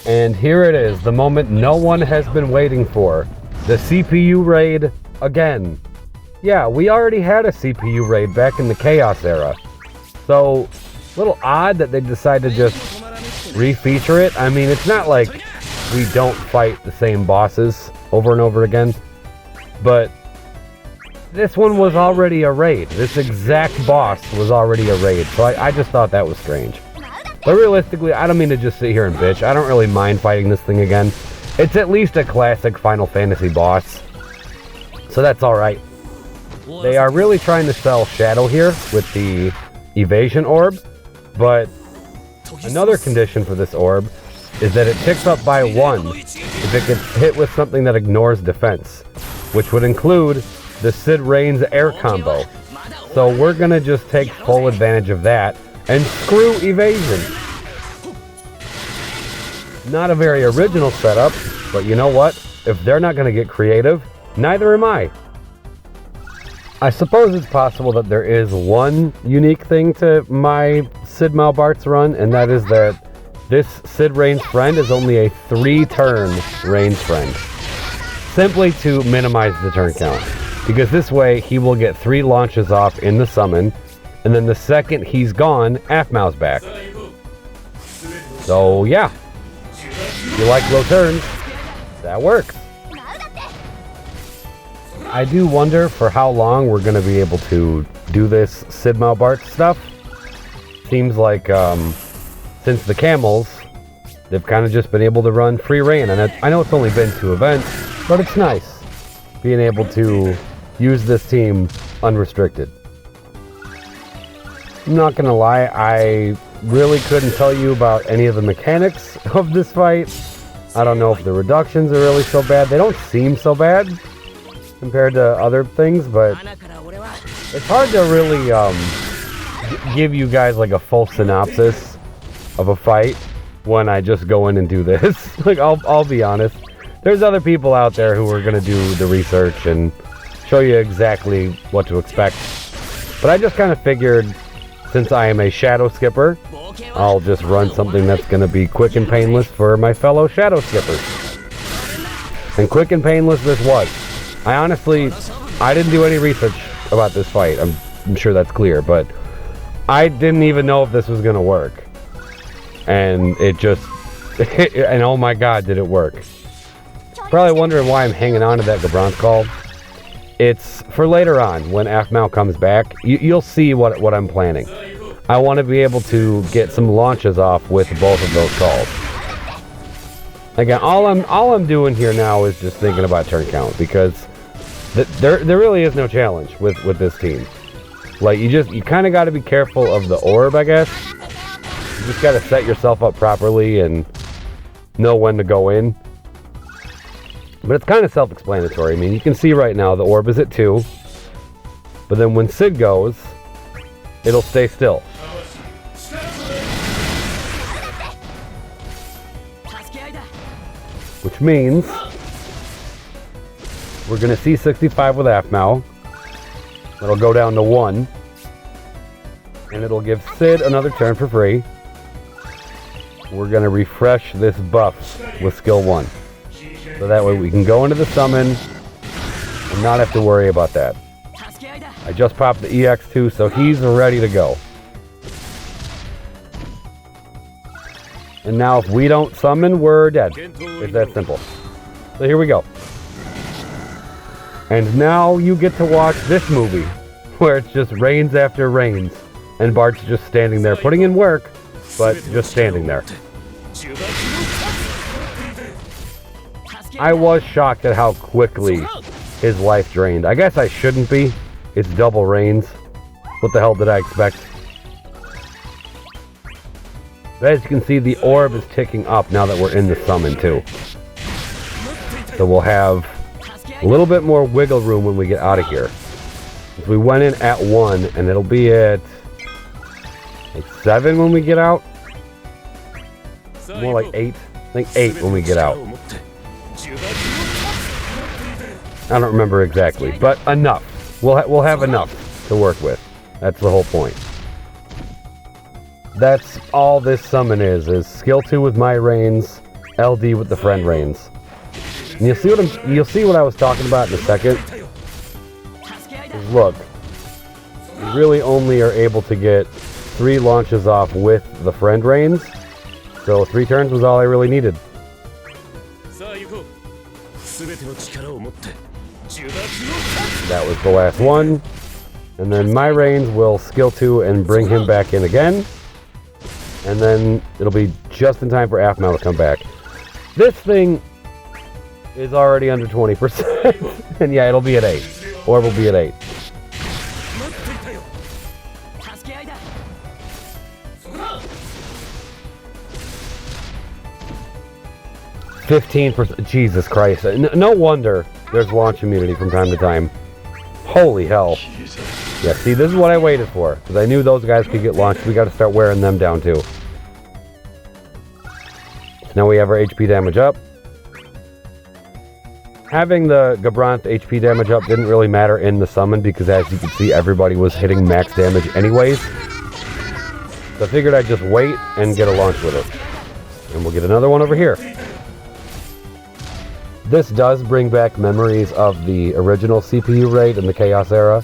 And here it is, the moment no one has been waiting for. The CPU raid again. Yeah, we already had a CPU raid back in the Chaos era. So, a little odd that they decided to just refeature it. I mean, it's not like we don't fight the same bosses over and over again. But this one was already a raid. This exact boss was already a raid. So I just thought that was strange. But realistically, I don't mean to just sit here and bitch. I don't really mind fighting this thing again. It's at least a classic Final Fantasy boss. So that's alright. They are really trying to sell Shadow here with the evasion orb. But another condition for this orb is that it ticks up by 1 if it gets hit with something that ignores defense. Which would include the Sid Reigns air combo. So we're gonna just take full advantage of that. And screw evasion. Not a very original setup, but you know what? If they're not going to get creative, neither am I. I suppose it's possible that there is one unique thing to my Aphmau Bartz run, and that is that this Sid Reigns friend is only a 3-turn Reigns friend. Simply to minimize the turn count. Because this way, he will get 3 launches off in the summon, and then the second he's gone, Aphmau's back. So yeah, if you like low turns, that works. I do wonder for how long we're going to be able to do this Aphmau Bartz stuff. Seems like since the camels, they've kind of just been able to run free reign. And I know it's only been 2 events, but it's nice being able to use this team unrestricted. I'm not gonna lie, I really couldn't tell you about any of the mechanics of this fight. I don't know if the reductions are really so bad. They don't seem so bad compared to other things, but it's hard to really give you guys like a full synopsis of a fight when I just go in and do this. Like, I'll be honest. There's other people out there who are gonna do the research and show you exactly what to expect. But I just kind of figured, since I am a shadow skipper, I'll just run something that's going to be quick and painless for my fellow shadow skippers. And quick and painless this was. I didn't do any research about this fight. I'm sure that's clear, but I didn't even know if this was going to work. And it just, and oh my god, did it work. Probably wondering why I'm hanging on to that Gabron's call. It's for later on, when Aphmau comes back, you'll see what I'm planning. I want to be able to get some launches off with both of those calls. Again, all I'm doing here now is just thinking about turn count, because there really is no challenge with this team. Like, you kind of got to be careful of the orb, I guess. You just got to set yourself up properly and know when to go in. But it's kind of self-explanatory. I mean, you can see right now the orb is at 2. But then when Sid goes, it'll stay still. Which means we're going to see 65 with Aphmau. It'll go down to 1. And it'll give Sid another turn for free. We're going to refresh this buff with skill 1. So that way we can go into the summon and not have to worry about that. I just popped the EX2, so he's ready to go. And now if we don't summon, we're dead. It's that simple. So here we go. And now you get to watch this movie, where it's just reigns after reigns, and Bart's just standing there, putting in work, but just standing there. I was shocked at how quickly his life drained. I guess I shouldn't be. It's double reigns. What the hell did I expect? But as you can see, the orb is ticking up now that we're in the summon too. So we'll have a little bit more wiggle room when we get out of here. If we went in at 1, and it'll be at like 7 when we get out. More like 8. I think 8 when we get out. I don't remember exactly, but enough. We'll have enough to work with. That's the whole point. That's all this summon is skill 2 with my reigns, LD with the friend reins. And you'll see what I was talking about in a second. Look, you really only are able to get 3 launches off with the friend reins. So 3 turns was all I really needed. That was the last one. And then my reins will skill 2 and bring him back in again. And then it'll be just in time for Aphmau to come back. This thing is already under 20%. And yeah, it'll be at 8. Orb will be at 8. 15%. Jesus Christ. No wonder there's launch immunity from time to time. Holy hell. Yeah, see, this is what I waited for. Because I knew those guys could get launched. We got to start wearing them down too. So now we have our HP damage up. Having the Gabranth HP damage up didn't really matter in the summon. Because as you can see, everybody was hitting max damage anyways. So I figured I'd just wait and get a launch with it. And we'll get another one over here. This does bring back memories of the original CPU raid in the Chaos era.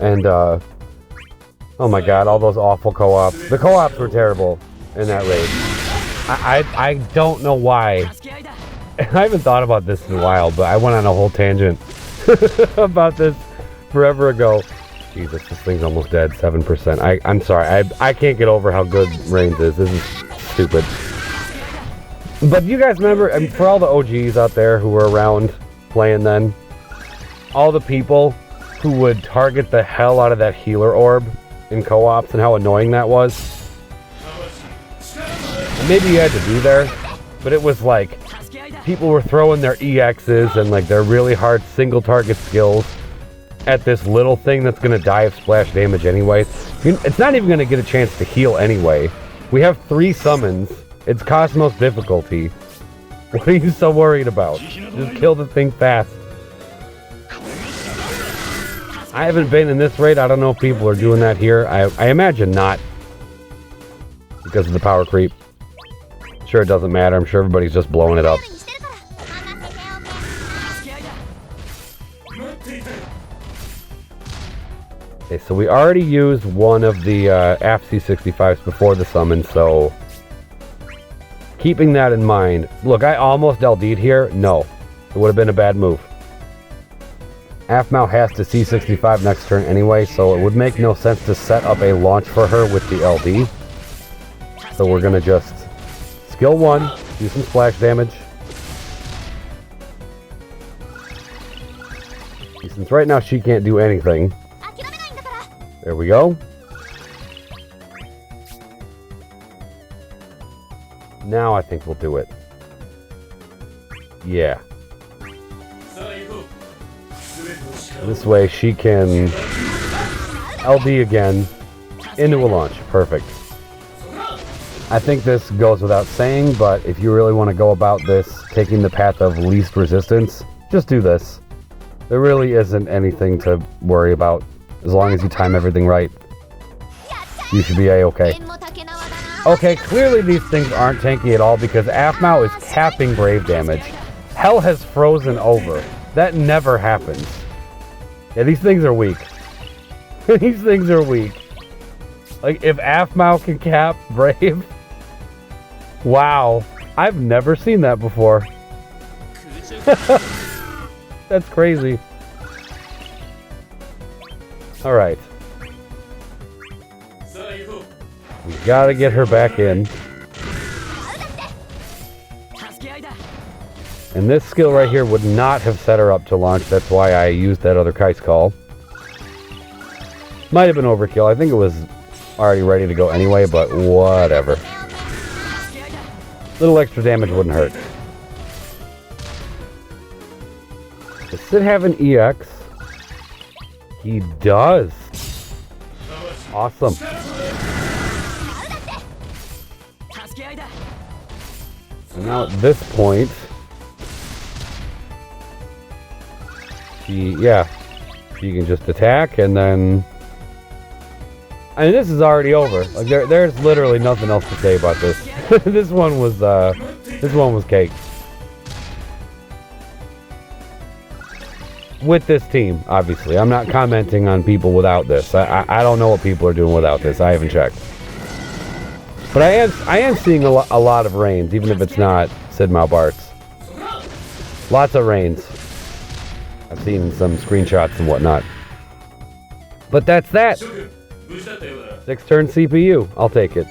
And, oh my god, all those awful co-ops. The co-ops were terrible in that raid. I don't know why. I haven't thought about this in a while, but I went on a whole tangent about this forever ago. Jesus, this thing's almost dead, 7%. I'm sorry, I can't get over how good Reigns is. This is stupid. But you guys remember, I mean, for all the OGs out there who were around playing then, all the people who would target the hell out of that healer orb in co-ops and how annoying that was. And maybe you had to be there, but it was like people were throwing their EXs and like their really hard single target skills at this little thing that's going to die of splash damage anyway. It's not even going to get a chance to heal anyway. We have 3 summons. It's Cosmos difficulty. What are you so worried about? Just kill the thing fast. I haven't been in this raid. I don't know if people are doing that here. I imagine not. Because of the power creep. Sure, it doesn't matter. I'm sure everybody's just blowing it up. Okay, so we already used one of the AFC65s before the summon, so keeping that in mind. Look, I almost LD'd here. No, it would have been a bad move. Aphmau has to C65 next turn anyway, so it would make no sense to set up a launch for her with the LD. So we're going to just skill 1, do some splash damage. Since right now she can't do anything. There we go. Now I think we'll do it. Yeah. This way she can LD again into a launch. Perfect. I think this goes without saying, but if you really want to go about this taking the path of least resistance, just do this. There really isn't anything to worry about. As long as you time everything right, you should be A-okay. Okay, clearly these things aren't tanky at all because Aphmau is capping Brave damage. Hell has frozen over. That never happens. Yeah, these things are weak. These things are weak. Like, if Aphmau can cap Brave... Wow. I've never seen that before. That's crazy. Alright. We gotta get her back in. And this skill right here would not have set her up to launch. That's why I used that other Kai's Call. Might have been overkill. I think it was already ready to go anyway, but whatever. Little extra damage wouldn't hurt. Does Sid have an EX? He does. Awesome. And now at this point, she can just attack and then... I mean, this is already over. Like there's literally nothing else to say about this. This one was This one was cake. With this team, obviously. I'm not commenting on people without this. I don't know what people are doing without this. I haven't checked. But I am seeing a lot of rains, even if it's not Aphmau Bartz. Lots of rains. I've seen some screenshots and whatnot. But that's that. 6-turn CPU. I'll take it.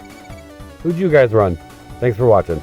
Who'd you guys run? Thanks for watching.